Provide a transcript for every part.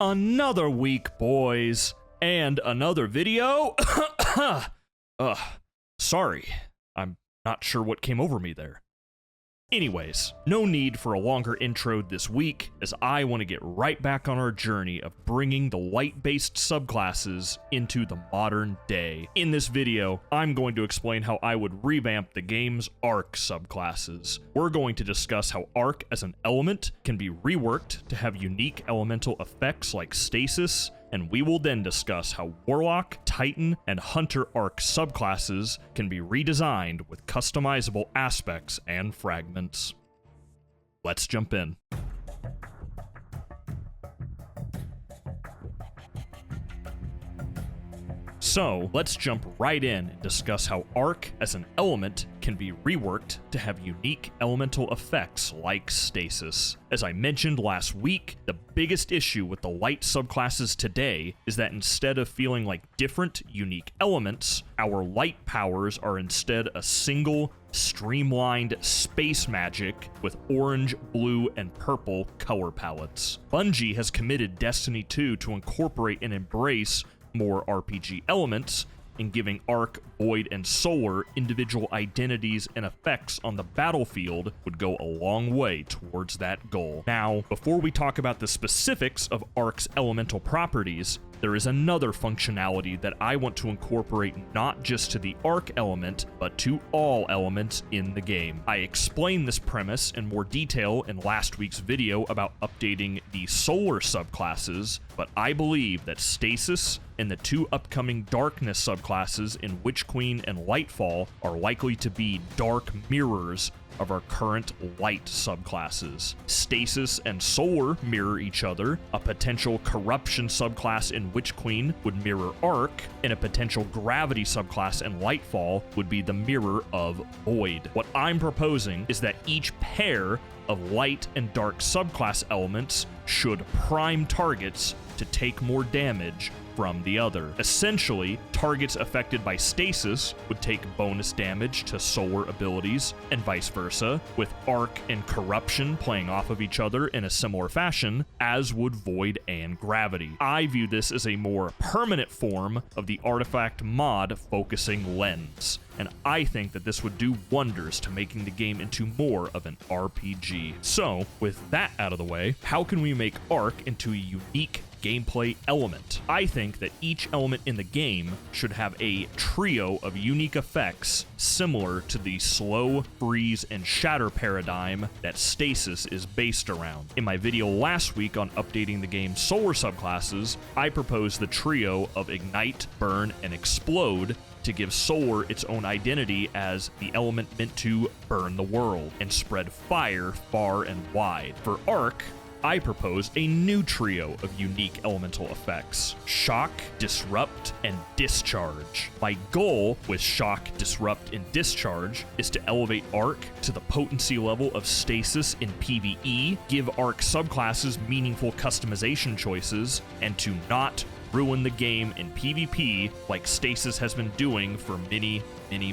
Another week, boys, and another video. Sorry, I'm not sure what came over me there. Anyways, no need for a longer intro this week, as I want to get right back on our journey of bringing the light-based subclasses into the modern day. In this video, I'm going to explain how I would revamp the game's arc subclasses. We're going to discuss how arc as an element can be reworked to have unique elemental effects like Stasis, and we will then discuss how Warlock, Titan, and Hunter arc subclasses can be redesigned with customizable aspects and fragments. Let's jump in. So, let's jump right in and discuss how arc as an element can be reworked to have unique elemental effects like Stasis. As I mentioned last week, the biggest issue with the light subclasses today is that instead of feeling like different, unique elements, our light powers are instead a single, streamlined space magic with orange, blue, and purple color palettes. Bungie has committed Destiny 2 to incorporate and embrace more RPG elements, in giving Arc, Void, and Solar individual identities and effects on the battlefield would go a long way towards that goal. Now, before we talk about the specifics of Arc's elemental properties, there is another functionality that I want to incorporate not just to the Arc element, but to all elements in the game. I explained this premise in more detail in last week's video about updating the Solar subclasses, but I believe that Stasis and the two upcoming Darkness subclasses in Witch Queen and Lightfall are likely to be dark mirrors of our current light subclasses. Stasis and Solar mirror each other, a potential Corruption subclass in Witch Queen would mirror Arc, and a potential Gravity subclass in Lightfall would be the mirror of Void. What I'm proposing is that each pair of light and dark subclass elements should prime targets to take more damage from the other. Essentially, targets affected by Stasis would take bonus damage to Solar abilities, and vice versa, with Arc and Corruption playing off of each other in a similar fashion, as would Void and Gravity. I view this as a more permanent form of the artifact mod focusing lens, and I think that this would do wonders to making the game into more of an RPG. So, with that out of the way, how can we make Arc into a unique gameplay element? I think that each element in the game should have a trio of unique effects similar to the slow, freeze, and shatter paradigm that Stasis is based around. In my video last week on updating the game's Solar subclasses, I proposed the trio of Ignite, Burn, and Explode to give Solar its own identity as the element meant to burn the world and spread fire far and wide. For Arc, I propose a new trio of unique elemental effects: Shock, Disrupt, and Discharge. My goal with Shock, Disrupt, and Discharge is to elevate Arc to the potency level of Stasis in PvE, give Arc subclasses meaningful customization choices, and to not ruin the game in PvP like Stasis has been doing for many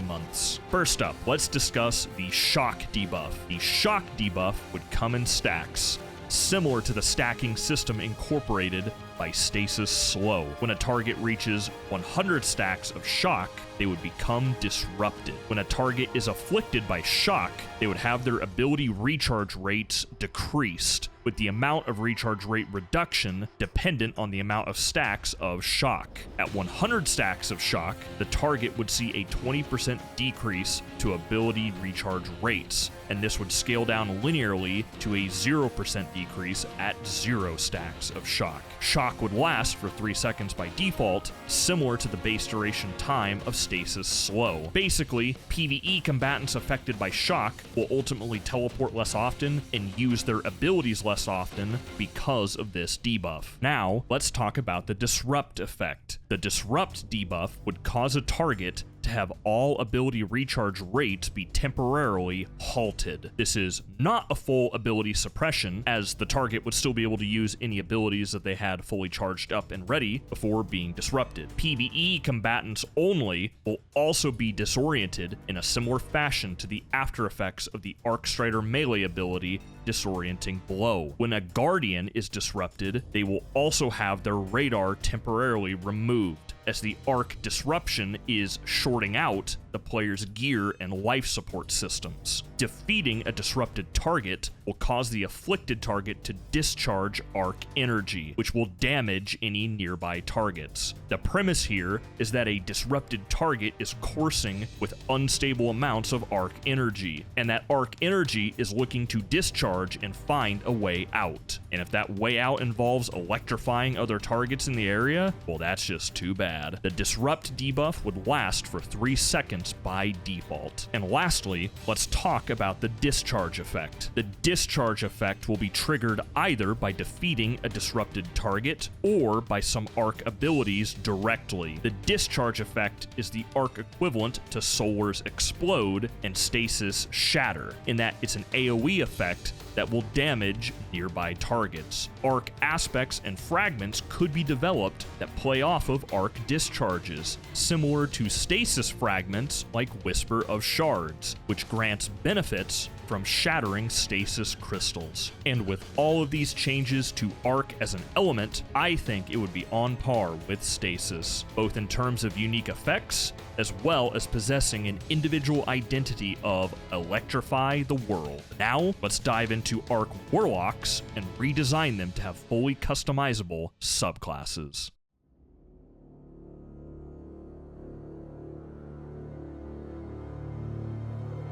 months. First up, let's discuss the Shock debuff. The Shock debuff would come in stacks, similar to the stacking system incorporated by Stasis Slow. When a target reaches 100 stacks of Shock, they would become disrupted. When a target is afflicted by Shock, they would have their ability recharge rates decreased, with the amount of recharge rate reduction dependent on the amount of stacks of Shock. At 100 stacks of Shock, the target would see a 20% decrease to ability recharge rates, and this would scale down linearly to a 0% decrease at 0 stacks of Shock. Shock would last for 3 seconds by default, similar to the base duration time of Stasis Slow. Basically, PvE combatants affected by Shock will ultimately teleport less often and use their abilities less often because of this debuff. Now, let's talk about the Disrupt effect. The Disrupt debuff would cause a target to have all ability recharge rates be temporarily halted. This is not a full ability suppression, as the target would still be able to use any abilities that they had fully charged up and ready before being disrupted. PvE combatants only will also be disoriented in a similar fashion to the after effects of the Arc Strider melee ability Disorienting Blow. When a Guardian is disrupted, they will also have their radar temporarily removed, as the Arc Disruption is shorting out the player's gear and life support systems. Defeating a disrupted target will cause the afflicted target to discharge Arc Energy, which will damage any nearby targets. The premise here is that a disrupted target is coursing with unstable amounts of Arc Energy, and that Arc Energy is looking to discharge and find a way out. And if that way out involves electrifying other targets in the area, well, that's just too bad. The Disrupt debuff would last for 3 seconds by default. And lastly, let's talk about the Discharge effect. The Discharge effect will be triggered either by defeating a disrupted target or by some Arc abilities directly. The Discharge effect is the Arc equivalent to Solar's Explode and Stasis Shatter, in that it's an AoE effect that will damage nearby targets. Arc aspects and fragments could be developed that play off of Arc discharges, similar to stasis fragments like Whisper of Shards, which grants benefits from shattering stasis crystals. And with all of these changes to Arc as an element, I think it would be on par with Stasis, both in terms of unique effects, as well as possessing an individual identity of electrify the world. Now, let's dive into Arc Warlocks and redesign them to have fully customizable subclasses.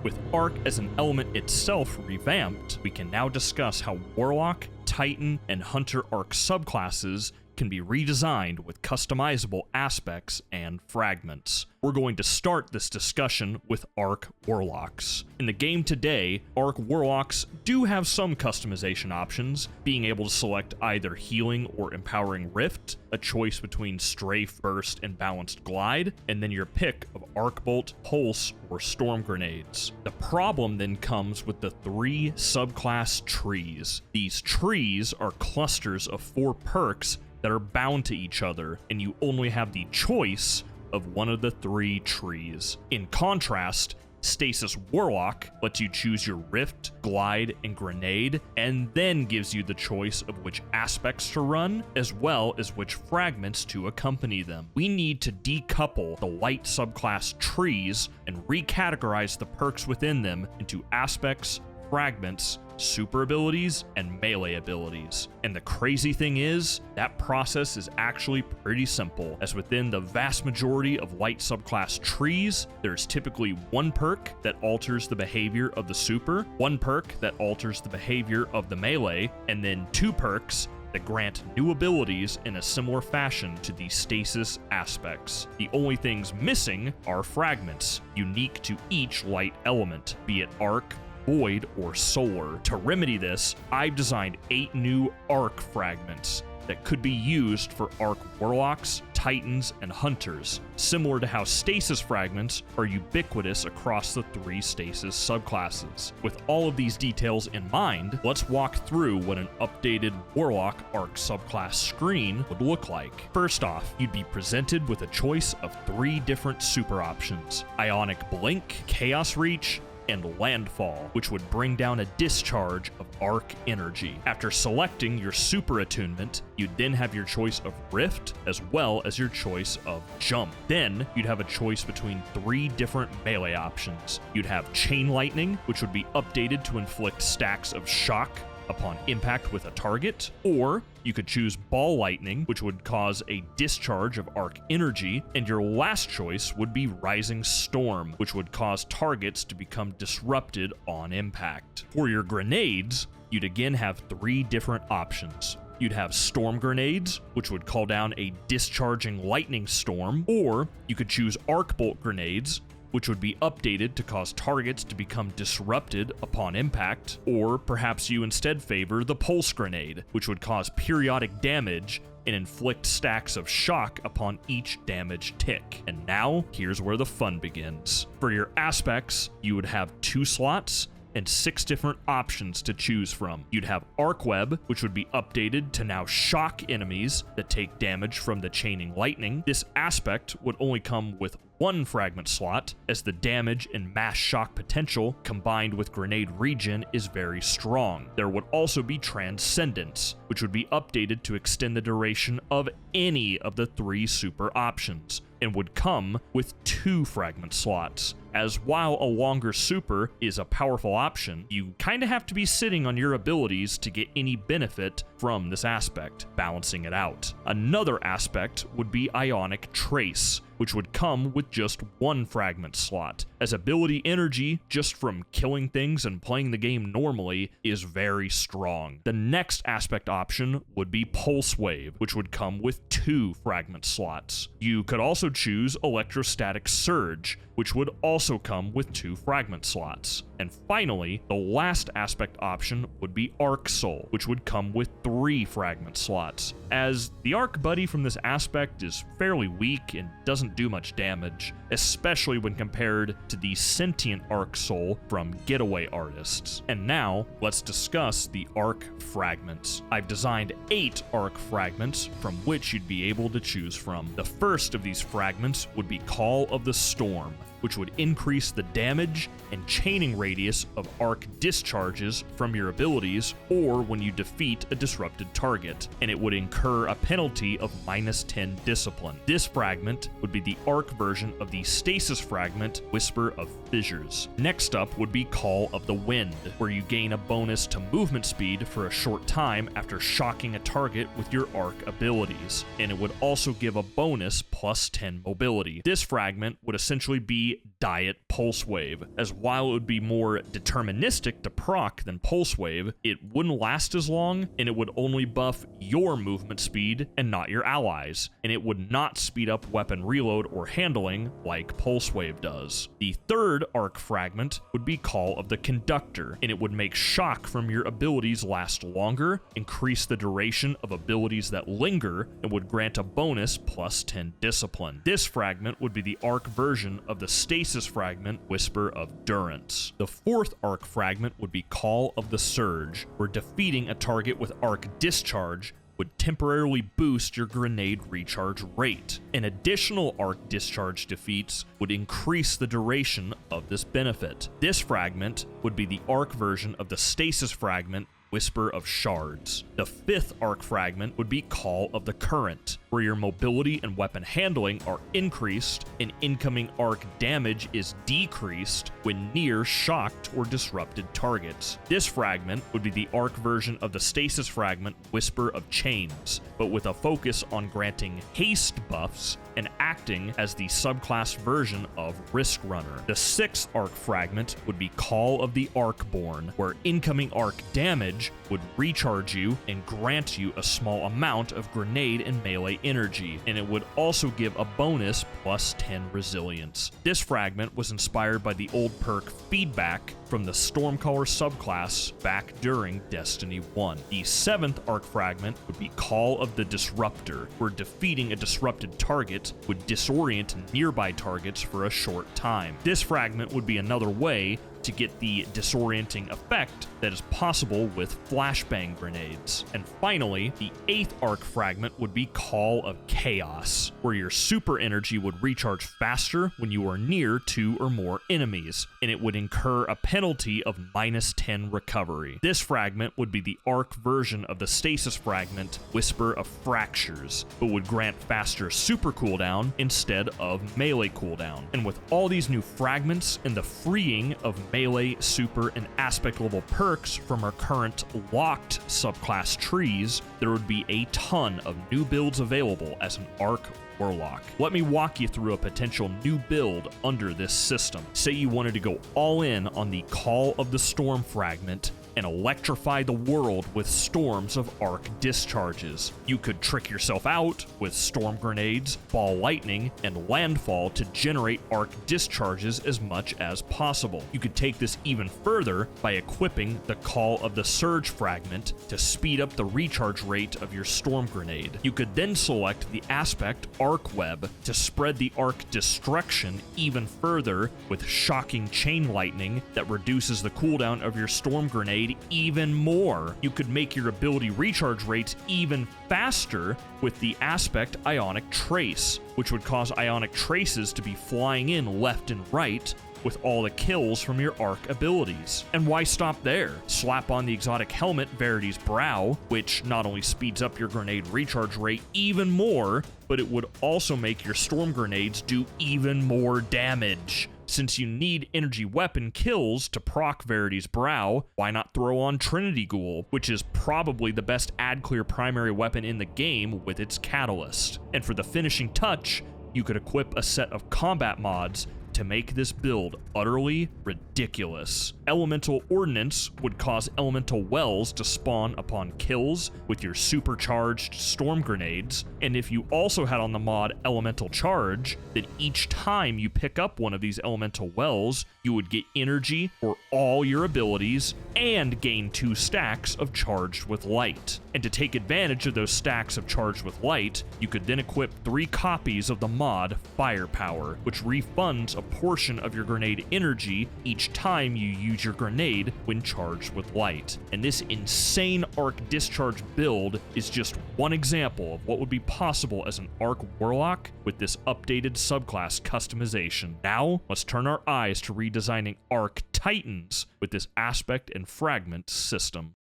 With Arc as an element itself revamped, we can now discuss how Warlock, Titan, and Hunter Arc subclasses can be redesigned with customizable aspects and fragments. We're going to start this discussion with Arc Warlocks. In the game today, Arc Warlocks do have some customization options, being able to select either Healing or Empowering Rift, a choice between Strafe, Burst, and Balanced Glide, and then your pick of Arc Bolt, Pulse, or Storm Grenades. The problem then comes with the 3 subclass trees. These trees are clusters of 4 perks that are bound to each other, and you only have the choice of one of the 3 trees. In contrast, Stasis Warlock lets you choose your Rift, Glide, and Grenade, and then gives you the choice of which aspects to run, as well as which fragments to accompany them. We need to decouple the Light subclass trees and recategorize the perks within them into aspects, fragments, super abilities, and melee abilities. And the crazy thing is, that process is actually pretty simple, as within the vast majority of Light subclass trees, there's typically 1 perk that alters the behavior of the super, 1 perk that alters the behavior of the melee, and then 2 perks that grant new abilities in a similar fashion to the stasis aspects. The only things missing are fragments, unique to each light element, be it Arc, Void, or Solar. To remedy this, I've designed 8 new Arc fragments that could be used for Arc Warlocks, Titans, and Hunters, similar to how Stasis fragments are ubiquitous across the 3 Stasis subclasses. With all of these details in mind, let's walk through what an updated Warlock Arc subclass screen would look like. First off, you'd be presented with a choice of 3 different super options: Ionic Blink, Chaos Reach, and Landfall, which would bring down a discharge of Arc Energy. After selecting your super attunement, you'd then have your choice of Rift, as well as your choice of Jump. Then, you'd have a choice between 3 different melee options. You'd have Chain Lightning, which would be updated to inflict stacks of shock upon impact with a target, or you could choose Ball Lightning, which would cause a discharge of Arc Energy, and your last choice would be Rising Storm, which would cause targets to become disrupted on impact. For your grenades, you'd again have 3 different options. You'd have Storm Grenades, which would call down a discharging Lightning Storm, or you could choose Arc Bolt Grenades, which would be updated to cause targets to become disrupted upon impact, or perhaps you instead favor the Pulse Grenade, which would cause periodic damage and inflict stacks of shock upon each damage tick. And now, here's where the fun begins. For your aspects, you would have 2 slots and 6 different options to choose from. You'd have Arc Web, which would be updated to now shock enemies that take damage from the chaining lightning. This aspect would only come with 1 fragment slot, as the damage and mass shock potential combined with grenade regen is very strong. There would also be Transcendence, which would be updated to extend the duration of any of the 3 super options, and would come with 2 fragment slots. As while a longer super is a powerful option, you kinda have to be sitting on your abilities to get any benefit from this aspect, balancing it out. Another aspect would be Ionic Trace, which would come with just 1 fragment slot, as ability energy just from killing things and playing the game normally is very strong. The next aspect option would be Pulse Wave, which would come with 2 fragment slots. You could also choose Electrostatic Surge, which would also come with 2 fragment slots. And finally, the last aspect option would be Arc Soul, which would come with 3 fragment slots. As the Arc Buddy from this aspect is fairly weak and doesn't do much damage, especially when compared to the Sentient Arc Soul from Getaway Artists. And now, let's discuss the Arc Fragments. I've designed 8 Arc Fragments from which you'd be able to choose from. The first of these fragments would be Call of the Storm, which would increase the damage and chaining radius of arc discharges from your abilities or when you defeat a disrupted target, and it would incur a penalty of -10 discipline. This fragment would be the arc version of the Stasis fragment, Whisper of Fissures. Next up would be Call of the Wind, where you gain a bonus to movement speed for a short time after shocking a target with your arc abilities, and it would also give a bonus +10 mobility. This fragment would essentially be Diet Pulse Wave, as while it would be more deterministic to proc than Pulse Wave, it wouldn't last as long, and it would only buff your movement speed and not your allies, and it would not speed up weapon reload or handling like Pulse Wave does. The third arc fragment would be Call of the Conductor, and it would make shock from your abilities last longer, increase the duration of abilities that linger, and would grant a bonus +10 discipline. This fragment would be the arc version of the Stasis fragment, Whisper of Durance. The fourth arc fragment would be Call of the Surge, where defeating a target with arc discharge would temporarily boost your grenade recharge rate. An additional arc discharge defeats would increase the duration of this benefit. This fragment would be the arc version of the Stasis fragment, Whisper of Shards. The fifth arc fragment would be Call of the Current, where your mobility and weapon handling are increased and incoming arc damage is decreased when near shocked or disrupted targets. This fragment would be the arc version of the Stasis fragment, Whisper of Chains, but with a focus on granting haste buffs and acting as the subclass version of Risk Runner. The sixth arc fragment would be Call of the Arcborn, where incoming arc damage would recharge you and grant you a small amount of grenade and melee energy, and it would also give a bonus +10 resilience. This fragment was inspired by the old perk Feedback from the Stormcaller subclass back during Destiny 1. The seventh arc fragment would be Call of the Disruptor, where defeating a disrupted target would disorient nearby targets for a short time. This fragment would be another way to get the disorienting effect that is possible with flashbang grenades. And finally, the eighth arc fragment would be Call of Chaos, where your super energy would recharge faster when you are near 2 or more enemies, and it would incur a penalty of -10 recovery. This fragment would be the arc version of the Stasis fragment, Whisper of Fractures, but would grant faster super cooldown instead of melee cooldown. And with all these new fragments and the freeing of melee, super, and aspect level perks from our current locked subclass trees, there would be a ton of new builds available as an Arc Warlock. Let me walk you through a potential new build under this system. Say you wanted to go all in on the Call of the Storm fragment and electrify the world with storms of arc discharges. You could trick yourself out with storm grenades, ball lightning, and landfall to generate arc discharges as much as possible. You could take this even further by equipping the Call of the Surge fragment to speed up the recharge rate of your storm grenade. You could then select the aspect Arc Web to spread the arc destruction even further with shocking chain lightning that reduces the cooldown of your storm grenade even more. You could make your ability recharge rates even faster with the aspect Ionic Trace, which would cause Ionic Traces to be flying in left and right with all the kills from your arc abilities. And why stop there? Slap on the exotic helmet Verity's Brow, which not only speeds up your grenade recharge rate even more, but it would also make your storm grenades do even more damage. Since you need energy weapon kills to proc Verity's Brow, why not throw on Trinity Ghoul, which is probably the best ad clear primary weapon in the game with its catalyst. And for the finishing touch, you could equip a set of combat mods to make this build utterly ridiculous. Elemental Ordnance would cause elemental wells to spawn upon kills with your supercharged storm grenades, and if you also had on the mod Elemental Charge, then each time you pick up one of these elemental wells, you would get energy for all your abilities and gain 2 stacks of Charged with Light. And to take advantage of those stacks of Charged with Light, you could then equip 3 copies of the mod Firepower, which refunds a portion of your grenade energy each time you use your grenade when charged with light. And this insane arc discharge build is just one example of what would be possible as an arc warlock with this updated subclass customization. Now, let's turn our eyes to redesigning arc titans with this aspect and fragment system.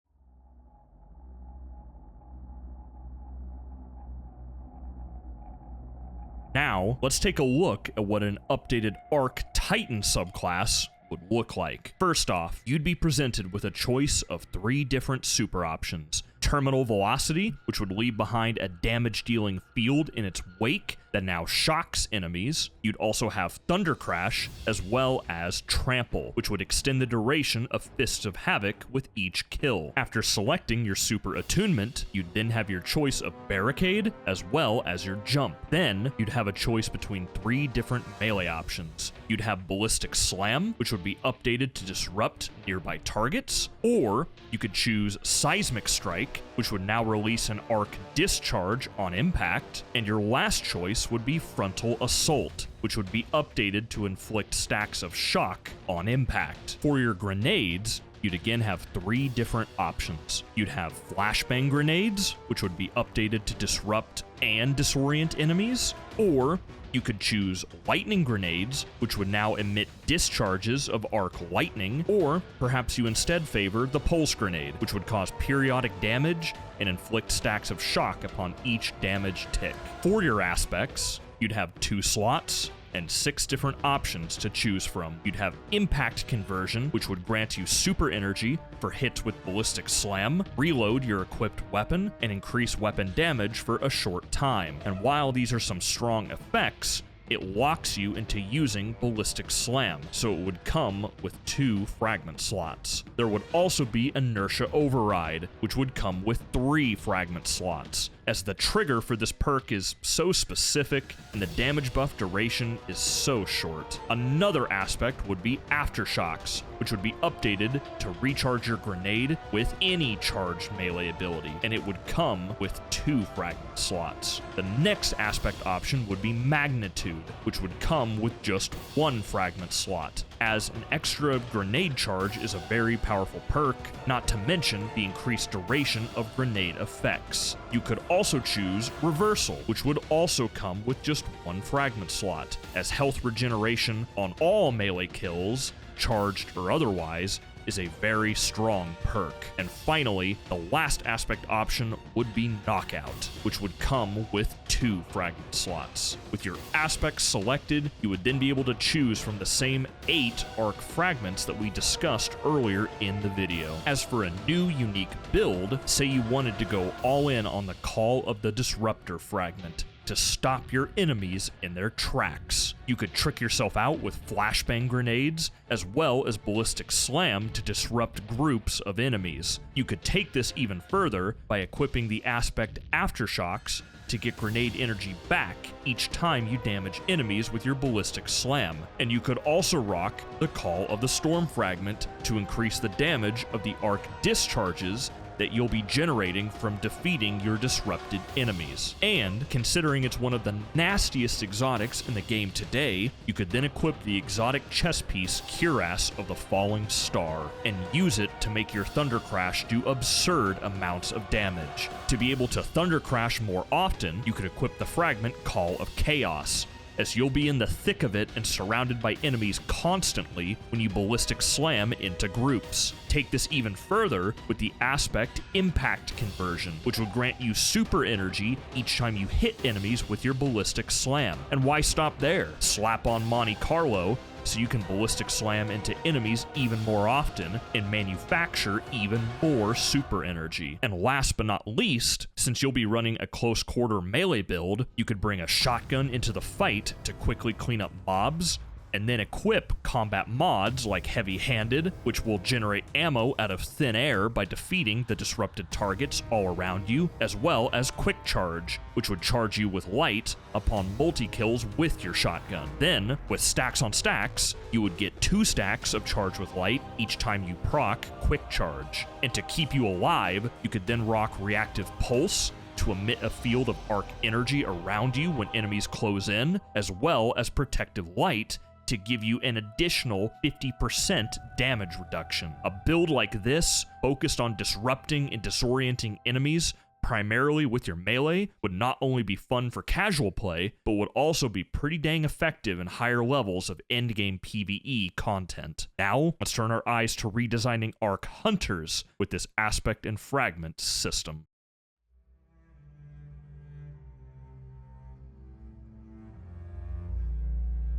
Now, let's take a look at what an updated Arc Titan subclass would look like. First off, you'd be presented with a choice of 3 different super options. Terminal Velocity, which would leave behind a damage-dealing field in its wake that now shocks enemies. You'd also have Thunder Crash, as well as Trample, which would extend the duration of Fists of Havoc with each kill. After selecting your super attunement, you'd then have your choice of Barricade, as well as your Jump. Then, you'd have a choice between 3 different melee options. You'd have Ballistic Slam, which would be updated to disrupt nearby targets, or you could choose Seismic Strike, which would now release an arc discharge on impact, and your last choice would be Frontal Assault, which would be updated to inflict stacks of shock on impact. For your grenades, you'd again have 3 different options. You'd have Flashbang Grenades, which would be updated to disrupt and disorient enemies, or you could choose Lightning Grenades, which would now emit discharges of arc lightning, or perhaps you instead favor the Pulse Grenade, which would cause periodic damage and inflict stacks of shock upon each damage tick. For your aspects, you'd have 2 slots and 6 different options to choose from. You'd have Impact Conversion, which would grant you super energy for hits with Ballistic Slam, reload your equipped weapon, and increase weapon damage for a short time. And while these are some strong effects, it locks you into using Ballistic Slam, so it would come with 2 fragment slots. There would also be Inertia Override, which would come with 3 fragment slots, as the trigger for this perk is so specific and the damage buff duration is so short. Another aspect would be Aftershocks, which would be updated to recharge your grenade with any charged melee ability, and it would come with 2 fragment slots. The next aspect option would be Magnitude, which would come with just 1 fragment slot, as an extra grenade charge is a very powerful perk, not to mention the increased duration of grenade effects. You could also choose Reversal, which would also come with just 1 fragment slot, as health regeneration on all melee kills, charged or otherwise, is a very strong perk. And finally, the last aspect option would be Knockout, which would come with 2 fragment slots. With your aspects selected, you would then be able to choose from the same 8 arc fragments that we discussed earlier in the video. As for a new unique build, say you wanted to go all in on the Call of the Disruptor fragment, to stop your enemies in their tracks. You could trick yourself out with flashbang grenades, as well as ballistic slam to disrupt groups of enemies. You could take this even further by equipping the aspect aftershocks to get grenade energy back each time you damage enemies with your ballistic slam. And you could also rock the Call of the Storm fragment to increase the damage of the arc discharges that you'll be generating from defeating your disrupted enemies. And considering it's one of the nastiest exotics in the game today, you could then equip the exotic chess piece Cuirass of the Falling Star and use it to make your Thunder Crash do absurd amounts of damage. To be able to Thunder Crash more often, you could equip the fragment Call of Chaos, as you'll be in the thick of it and surrounded by enemies constantly when you ballistic slam into groups. Take this even further with the aspect Impact Conversion, which will grant you super energy each time you hit enemies with your ballistic slam. And why stop there? Slap on Monte Carlo so you can ballistic slam into enemies even more often and manufacture even more super energy. And last but not least, since you'll be running a close quarter melee build, you could bring a shotgun into the fight to quickly clean up mobs, and then equip combat mods like Heavy Handed, which will generate ammo out of thin air by defeating the disrupted targets all around you, as well as Quick Charge, which would charge you with light upon multi-kills with your shotgun. Then, with stacks on stacks, you would get 2 stacks of charge with light each time you proc Quick Charge. And to keep you alive, you could then rock Reactive Pulse to emit a field of arc energy around you when enemies close in, as well as Protective Light to give you an additional 50% damage reduction. A build like this, focused on disrupting and disorienting enemies, primarily with your melee, would not only be fun for casual play, but would also be pretty dang effective in higher levels of endgame PvE content. Now, let's turn our eyes to redesigning Arc Hunters with this aspect and fragment system.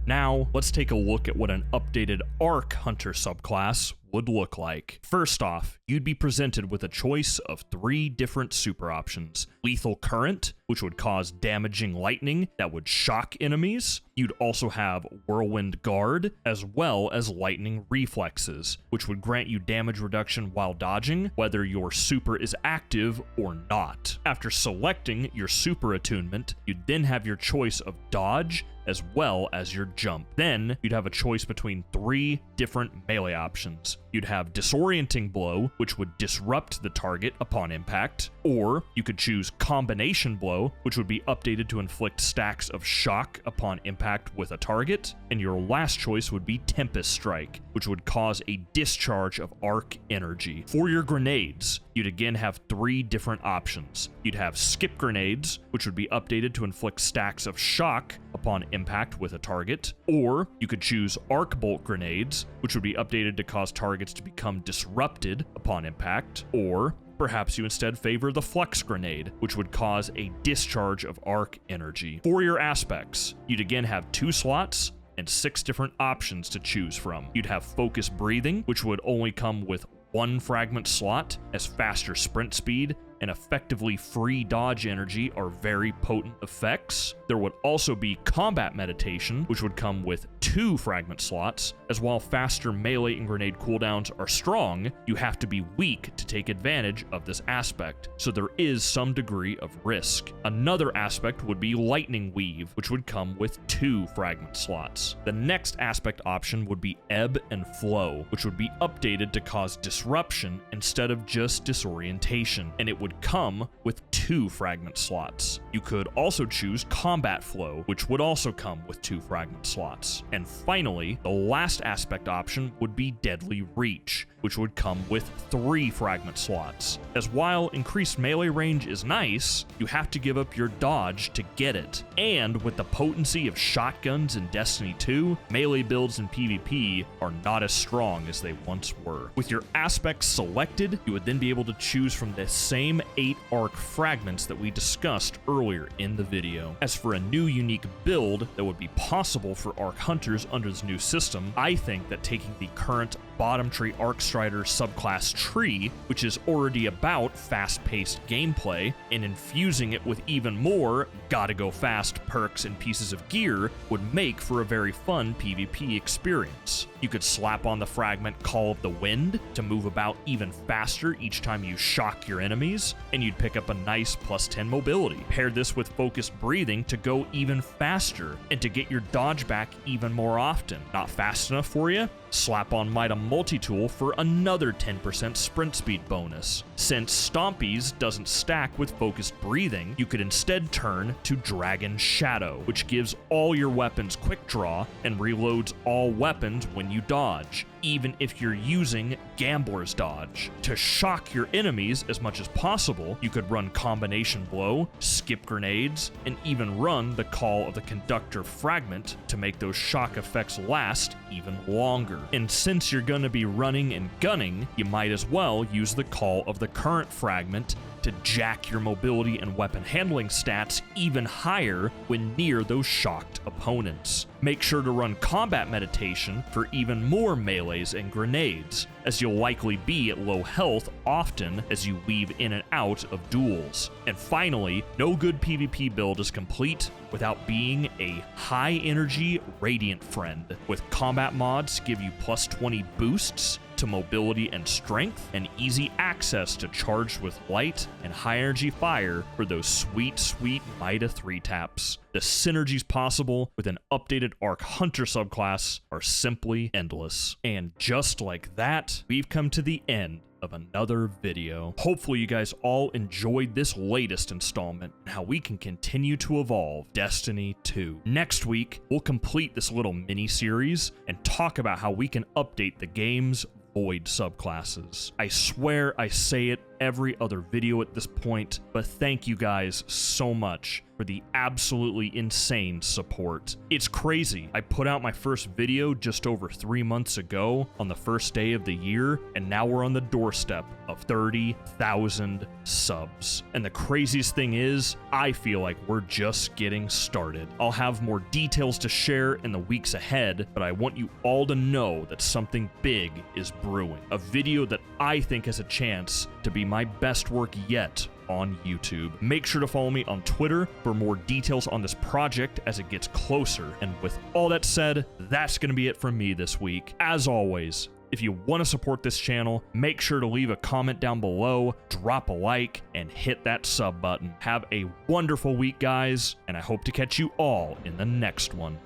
Now, let's take a look at what an updated Arc Hunter subclass would look like. First off, you'd be presented with a choice of 3 different super options. Lethal Current, which would cause damaging lightning that would shock enemies. You'd also have Whirlwind Guard, as well as Lightning Reflexes, which would grant you damage reduction while dodging, whether your super is active or not. After selecting your super attunement, you'd then have your choice of Dodge, as well as your jump. Then, you'd have a choice between 3 different melee options. You'd have Disorienting Blow, which would disrupt the target upon impact, or you could choose Combination Blow, which would be updated to inflict stacks of shock upon impact with a target, and your last choice would be Tempest Strike, which would cause a discharge of arc energy. For your grenades, you'd again have 3 different options. You'd have Skip Grenades, which would be updated to inflict stacks of shock upon impact with a target, or you could choose Arc Bolt Grenades, which would be updated to cause targets to become disrupted upon impact, or perhaps you instead favor the Flux Grenade, which would cause a discharge of arc energy. For your aspects, you'd again have 2 slots and 6 different options to choose from. You'd have Focus Breathing, which would only come with 1 fragment slot, as faster sprint speed and effectively free dodge energy are very potent effects. There would also be Combat Meditation, which would come with 2 fragment slots, as while faster melee and grenade cooldowns are strong, you have to be weak to take advantage of this aspect, so there is some degree of risk. Another aspect would be Lightning Weave, which would come with 2 fragment slots. The next aspect option would be Ebb and Flow, which would be updated to cause disruption instead of just disorientation, and it would come with 2 fragment slots. You could also choose Combat Flow, which would also come with 2 fragment slots. And finally, the last aspect option would be Deadly Reach, which would come with 3 fragment slots. As while increased melee range is nice, you have to give up your dodge to get it. And with the potency of shotguns in Destiny 2, melee builds in PvP are not as strong as they once were. With your aspects selected, you would then be able to choose from the same 8 arc fragments that we discussed earlier in the video. As for a new unique build that would be possible for Arc Hunters under this new system, I think that taking the current bottom tree Arcstrider subclass tree, which is already about fast-paced gameplay, and infusing it with even more gotta go fast perks and pieces of gear would make for a very fun PvP experience. You could slap on the fragment Call of the Wind to move about even faster each time you shock your enemies, and you'd pick up a nice +10 mobility. Pair this with focused breathing to go even faster and to get your dodge back even more often. Not fast enough for you? Slap on Mida Multi-Tool for another 10% sprint speed bonus. Since Stompies doesn't stack with focused breathing, you could instead turn to Dragon Shadow, which gives all your weapons quick draw and reloads all weapons when you dodge, even if you're using Gambler's Dodge. To shock your enemies as much as possible, you could run Combination Blow, skip grenades, and even run the Call of the Conductor Fragment to make those shock effects last even longer. And since you're gonna be running and gunning, you might as well use the Call of the Current Fragment to jack your mobility and weapon handling stats even higher when near those shocked opponents. Make sure to run Combat Meditation for even more melees and grenades, as you'll likely be at low health often as you weave in and out of duels. And finally, no good PvP build is complete without being a high-energy Radiant Friend, with combat mods give you +20 boosts to mobility and strength, and easy access to charged with light and high energy fire for those sweet Mida 3 taps. The synergies possible with an updated Arc Hunter subclass are simply endless. And just like that, we've come to the end of another video. Hopefully you guys all enjoyed this latest installment and how we can continue to evolve Destiny 2. Next week, we'll complete this little mini-series and talk about how we can update the game's Void subclasses. I swear I say it every other video at this point, but thank you guys so much for the absolutely insane support. It's crazy. I put out my first video just over 3 months ago on the first day of the year, and now we're on the doorstep of 30,000 subs. And the craziest thing is, I feel like we're just getting started. I'll have more details to share in the weeks ahead, but I want you all to know that something big is brewing. A video that I think has a chance to be my best work yet on YouTube. Make sure to follow me on Twitter for more details on this project as it gets closer. And with all that said, that's going to be it from me this week. As always, if you want to support this channel, make sure to leave a comment down below, drop a like, and hit that sub button. Have a wonderful week, guys, and I hope to catch you all in the next one.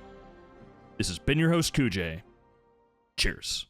This has been your host, Kujay. Cheers.